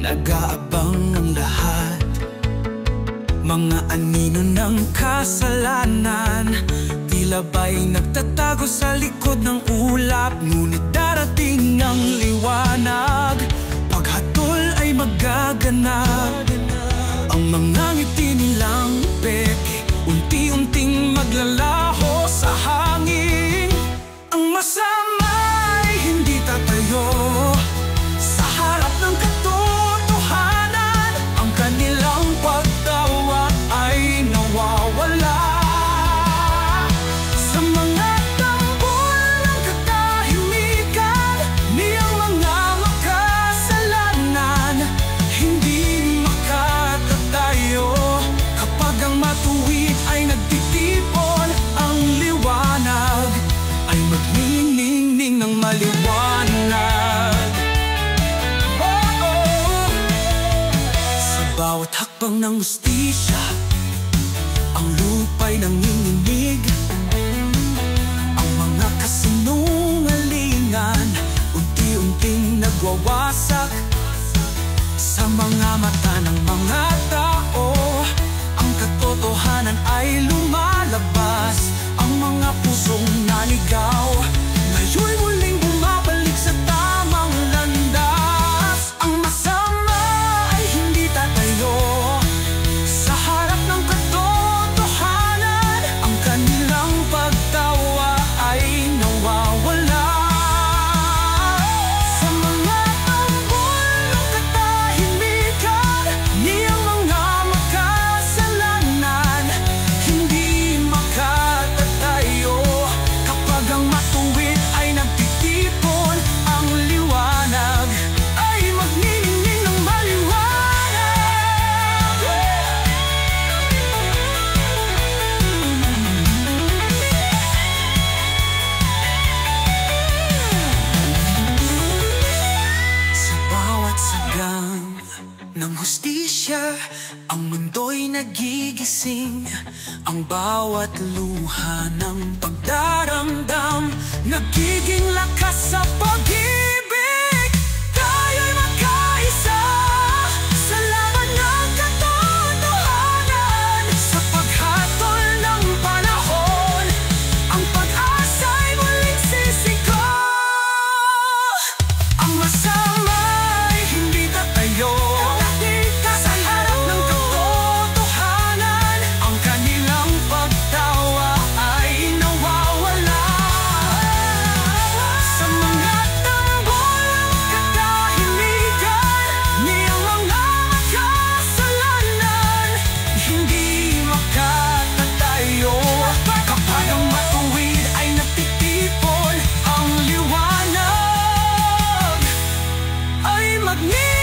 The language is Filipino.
nag-aabang ang lahat. Mga anino ng kasalanan, tila ba'y nagtatago sa likod ng ulap. Ngunit darating ang liwanag, paghatol ay magaganap. Ang mga ngiti nilang peke, unti-unting maglalaho sa hangin. Ang masama ay hindi tatayo sa harap ng katotohanan. Ang kanilang pagtawa ay nawawala sa mga tambol ng katahimikan. Niyang mga makasalanan hindi makatatayo. Kapag ang matuwid ay nagtitipon, ang liwanag ay magniningning ng maliwanag. Sa bawat hakbang ng hustisya, ang lupa'y nanginginig. Ang mga kasinungalingan unti-unting nagwawasak sa mga mata ng mga tao. Ang katotohanan ay lumalabas. Ang mga pusong naligaw ngayon'y muling bumabalik sa tamang landas. Ang masama ay hindi tatayo sa harap ng katotohanan. Ang kanilang pagtawa ay nawawala sa mga tambol ng katahimikan. Niyang mga makasalanan hindi makatatayo. Kapag ang matuwid ay nagtitipon, ang liwanag ay magniningning ng maliwanag. Sa bawat sagang ng hustisya, ang mundo'y nagigising. Ang bawat luha ng pagdaramdam nagiging lakas sa pag-ibig. Tayo'y magkaisa sa laban ng katotohanan. Sa paghatol ng panahon, ang pag-asa'y muling sisigaw. Ang masama ay hindi tatayo sa harap ng katotohanan. Ang kanilang pagtawa ay nawawala sa mga tambol ng katahimikan. Niyang mga makasalanan hindi makatatayo. Kapag ang matuwid ay nagtitipon, ang liwanag ay magniningning